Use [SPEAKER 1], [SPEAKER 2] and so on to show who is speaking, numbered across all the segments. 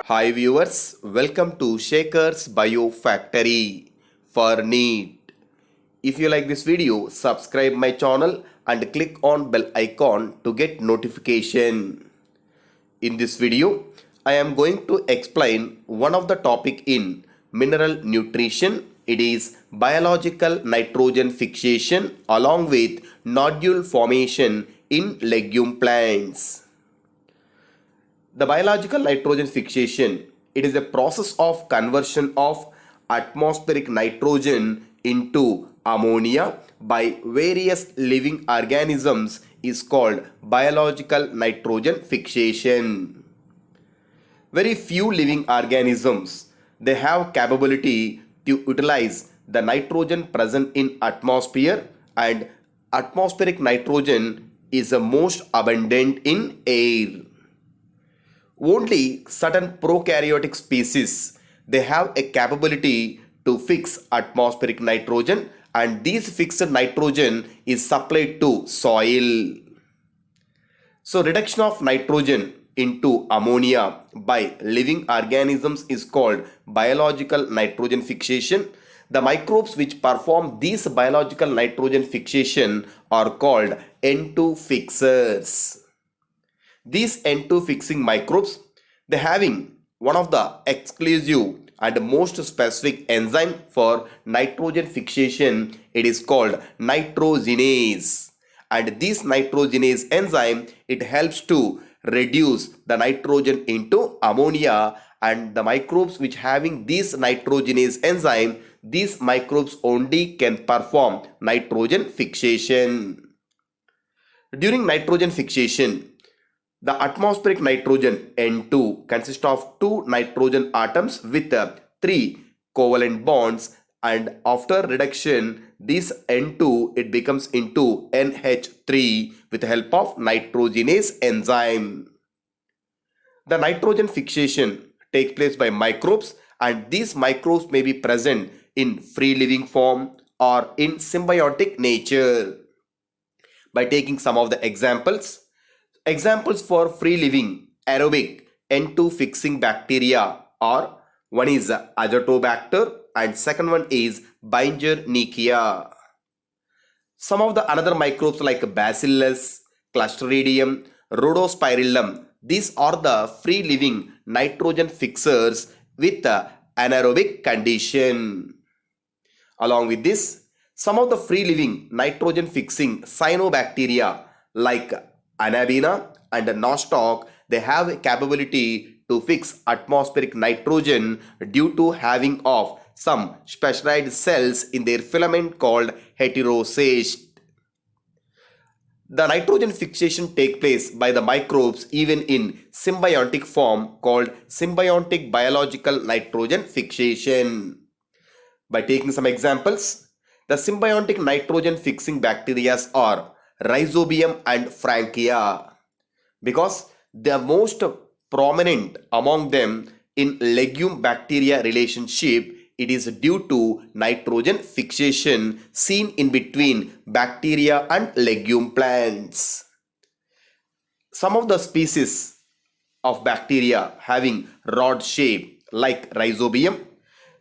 [SPEAKER 1] Hi viewers, welcome to Shaker's Bio Factory for NEET. If you like this video, subscribe my channel and click on bell icon to get notification. In this video, I am going to explain one of the topic in mineral nutrition. It is biological nitrogen fixation along with nodule formation in legume plants. The biological nitrogen fixation, it is a process of conversion of atmospheric nitrogen into ammonia by various living organisms is called biological nitrogen fixation. Very few living organisms, they have capability to utilize the nitrogen present in atmosphere, and atmospheric nitrogen is the most abundant in air. Only certain prokaryotic species, they have a capability to fix atmospheric nitrogen, and this fixed nitrogen is supplied to soil. So reduction of nitrogen into ammonia by living organisms is called biological nitrogen fixation. The microbes which perform these biological nitrogen fixation are called N2 fixers. These N2 fixing microbes, they having one of the exclusive and most specific enzyme for nitrogen fixation. It is called nitrogenase, and this nitrogenase enzyme, it helps to reduce the nitrogen into ammonia, and the microbes which having this nitrogenase enzyme, these microbes only can perform nitrogen fixation. During nitrogen fixation, the atmospheric nitrogen N2 consists of two nitrogen atoms with three covalent bonds, and after reduction this N2 it becomes into NH3 with the help of nitrogenase enzyme. The nitrogen fixation takes place by microbes, and these microbes may be present in free living form or in symbiotic nature. By taking some of the examples, examples for free living aerobic N2 fixing bacteria are, one is Azotobacter and second one is Beingernicia. Some of the another microbes like Bacillus, Clostridium, Rhodospirillum, these are the free living nitrogen fixers with anaerobic condition. Along with this, some of the free living nitrogen fixing cyanobacteria like Anabina and Nostoc, they have a capability to fix atmospheric nitrogen due to having of some specialized cells in their filament called heterocyst. The nitrogen fixation takes place by the microbes even in symbiotic form called symbiotic biological nitrogen fixation. By taking some examples, the symbiotic nitrogen fixing bacteria are Rhizobium and Frankia, because they are most prominent among them in legume bacteria relationship. It is due to nitrogen fixation seen in between bacteria and legume plants. Some of the species of bacteria having rod shape like Rhizobium,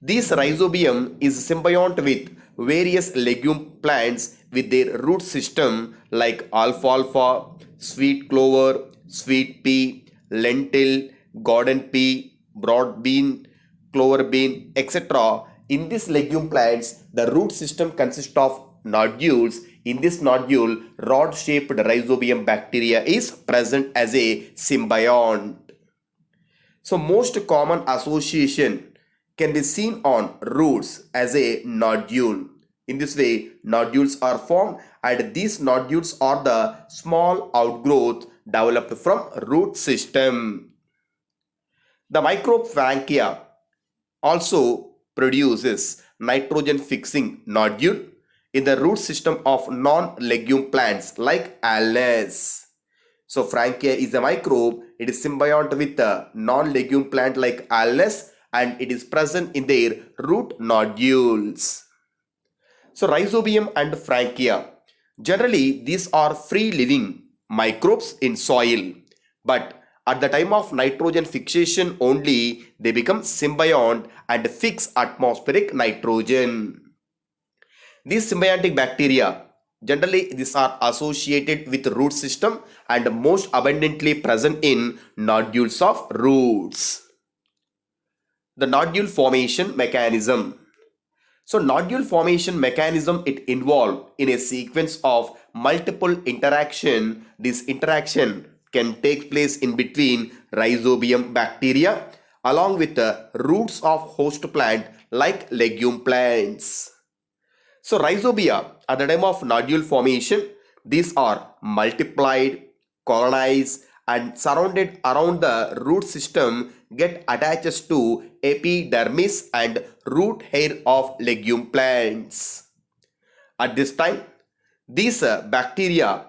[SPEAKER 1] this Rhizobium is symbiont with various legume plants with their root system like alfalfa, sweet clover, sweet pea, lentil, garden pea, broad bean, clover bean, etc. In these legume plants, the root system consists of nodules. In this nodule, rod-shaped Rhizobium bacteria is present as a symbiont. So most common association can be seen on roots as a nodule. In this way, nodules are formed, and these nodules are the small outgrowth developed from root system. The microbe Frankia also produces nitrogen fixing nodule in the root system of non-legume plants like Alnus. So Frankia is a microbe. It is symbiont with a non-legume plant like Alnus, and it is present in their root nodules. So Rhizobium and Frankia, generally these are free living microbes in soil, but at the time of nitrogen fixation only, they become symbiont and fix atmospheric nitrogen. These symbiotic bacteria, generally these are associated with root system and most abundantly present in nodules of roots. The nodule formation mechanism. So nodule formation mechanism, it involved in a sequence of multiple interaction. This interaction can take place in between rhizobium bacteria along with the roots of host plant like legume plants. So rhizobia at the time of nodule formation, these are multiplied, colonized and surrounded around the root system, get attaches to epidermis and root hair of legume plants. At this time, these bacteria,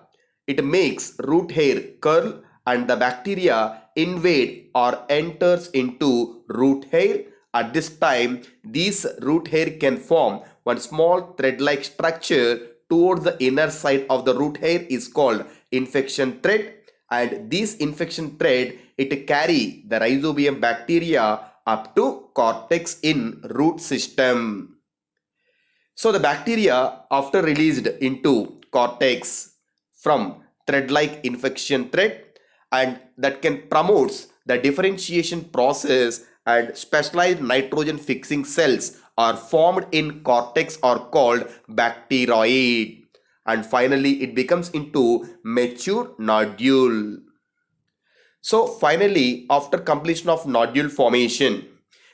[SPEAKER 1] it makes root hair curl and the bacteria invade or enters into root hair. At this time, these root hair can form one small thread-like structure towards the inner side of the root hair is called infection thread, and this infection thread, it carry the rhizobium bacteria up to cortex in root system. So the bacteria after released into cortex from thread-like infection thread, and that can promotes the differentiation process and specialized nitrogen fixing cells are formed in cortex are called bacteroid, and finally it becomes into mature nodule. So finally, after completion of nodule formation,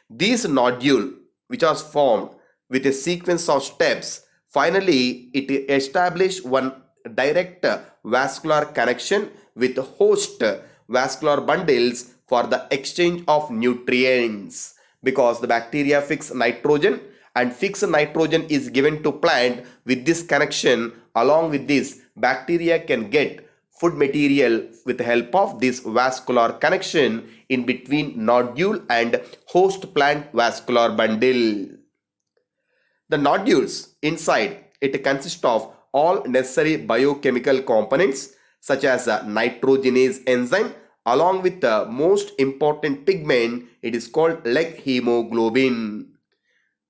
[SPEAKER 1] these nodule which was formed with a sequence of steps, finally it establish one direct vascular connection with host vascular bundles for the exchange of nutrients, because the bacteria fix nitrogen and fixed nitrogen is given to plant. With this connection, along with this, bacteria can get food material with the help of this vascular connection in between nodule and host plant vascular bundle. The nodules inside, it consists of all necessary biochemical components such as a nitrogenase enzyme along with the most important pigment, it is called like hemoglobin.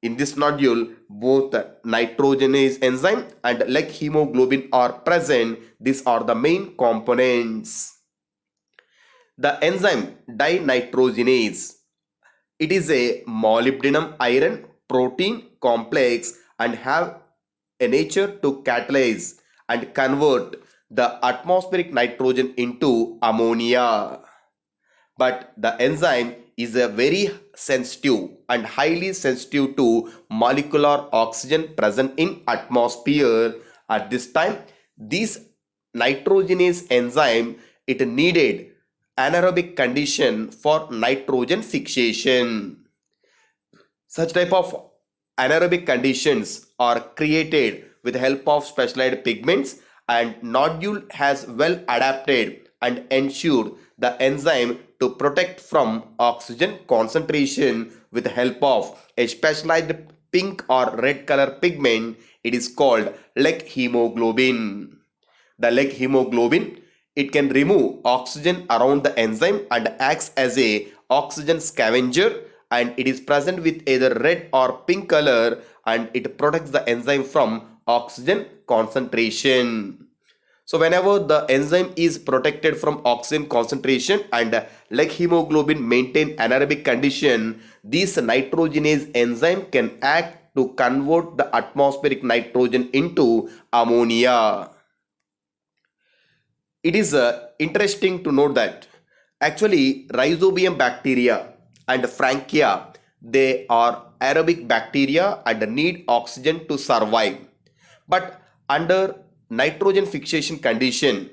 [SPEAKER 1] In this nodule, both nitrogenase enzyme and like hemoglobin are present. These are the main components. The enzyme dinitrogenase, it is a molybdenum iron protein complex and have a nature to catalyze and convert the atmospheric nitrogen into ammonia. But the enzyme is a very sensitive and highly sensitive to molecular oxygen present in atmosphere. At this time, this nitrogenase enzyme, it needed anaerobic condition for nitrogen fixation. Such type of anaerobic conditions are created with the help of specialized pigments, and nodule has well adapted and ensured the enzyme to protect from oxygen concentration with the help of a specialized pink or red color pigment. It is called like hemoglobin. The like hemoglobin, it can remove oxygen around the enzyme and acts as a oxygen scavenger, and it is present with either red or pink color, and it protects the enzyme from oxygen concentration. So whenever the enzyme is protected from oxygen concentration and like hemoglobin maintain anaerobic condition, this nitrogenase enzyme can act to convert the atmospheric nitrogen into ammonia. It is interesting to note that actually rhizobium bacteria and frankia, they are aerobic bacteria and need oxygen to survive. But under nitrogen fixation condition,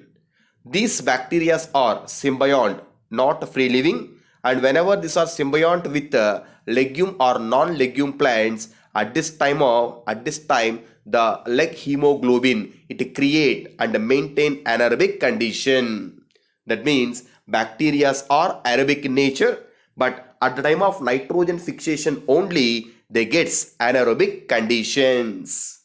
[SPEAKER 1] these bacteria are symbiont, not free living, and whenever these are symbiont with legume or non-legume plants, at this time the like hemoglobin, it create and maintain anaerobic condition. That means bacteria are aerobic in nature, but at the time of nitrogen fixation only, they gets anaerobic conditions.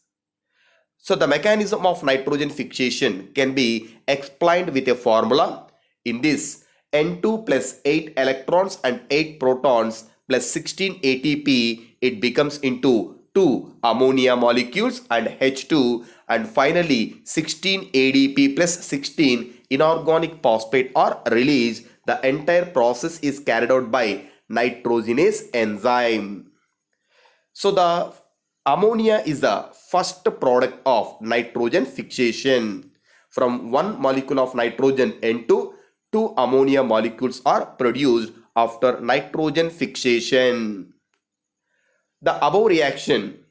[SPEAKER 1] So the mechanism of nitrogen fixation can be explained with a formula. In this, N2 plus 8 electrons and 8 protons plus 16 ATP, it becomes into 2 ammonia molecules and H2, and finally 16 ADP plus 16 inorganic phosphate are released. The entire process is carried out by nitrogenase enzyme. So the ammonia is the first product of nitrogen fixation. From one molecule of nitrogen N2, two ammonia molecules are produced after nitrogen fixation. The above reaction,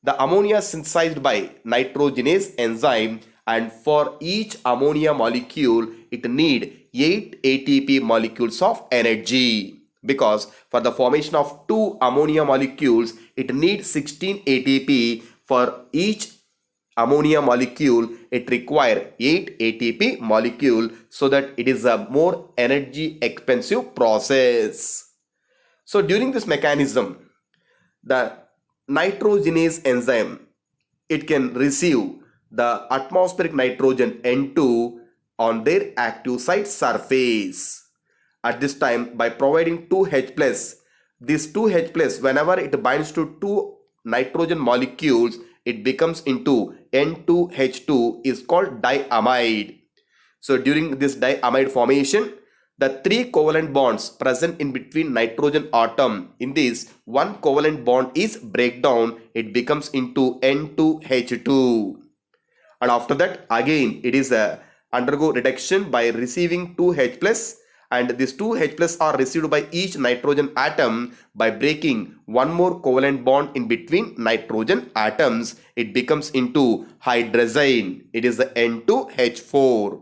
[SPEAKER 1] the ammonia synthesized by nitrogenase enzyme, and for each ammonia molecule it need 8 ATP molecules of energy, because for the formation of two ammonia molecules it needs 16 ATP. For each ammonia molecule it require 8 ATP molecule, so that it is a more energy expensive process. So during this mechanism, the nitrogenase enzyme, it can receive the atmospheric nitrogen N2 on their active site surface. At this time, by providing 2H plus, this 2H plus, whenever it binds to two nitrogen molecules, it becomes into N2H2, is called diamide. So during this diamide formation, the three covalent bonds present in between nitrogen atom, in this one covalent bond is breakdown, it becomes into N2H2. And after that again it is undergo reduction by receiving 2H plus, and these 2H plus are received by each nitrogen atom by breaking one more covalent bond in between nitrogen atoms, it becomes into hydrazine, it is the N2H4.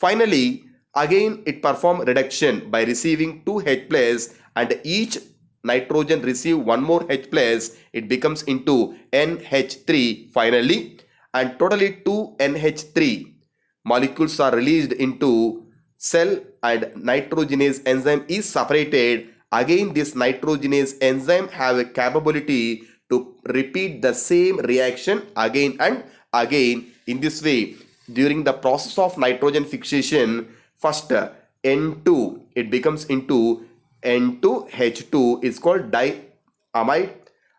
[SPEAKER 1] Finally, again it perform reduction by receiving 2H plus, and each nitrogen receive one more H plus, it becomes into NH3 finally, and totally 2 NH3 molecules are released into cell, and nitrogenase enzyme is separated. Again this nitrogenase enzyme have a capability to repeat the same reaction again and again. In this way, during the process of nitrogen fixation, first N2 it becomes into N2H2 is called diamide,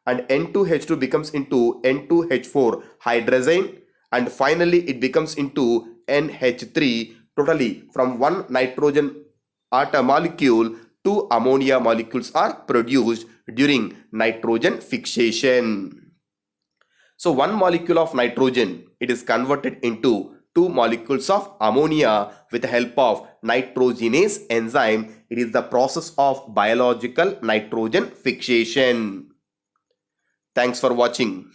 [SPEAKER 1] and N2H2 becomes into N2H4 hydrazine, and finally it becomes into NH3. Totally from one nitrogen atom molecule, two ammonia molecules are produced during nitrogen fixation. So one molecule of nitrogen, it is converted into two molecules of ammonia with the help of nitrogenase enzyme. It is the process of biological nitrogen fixation. Thanks for watching.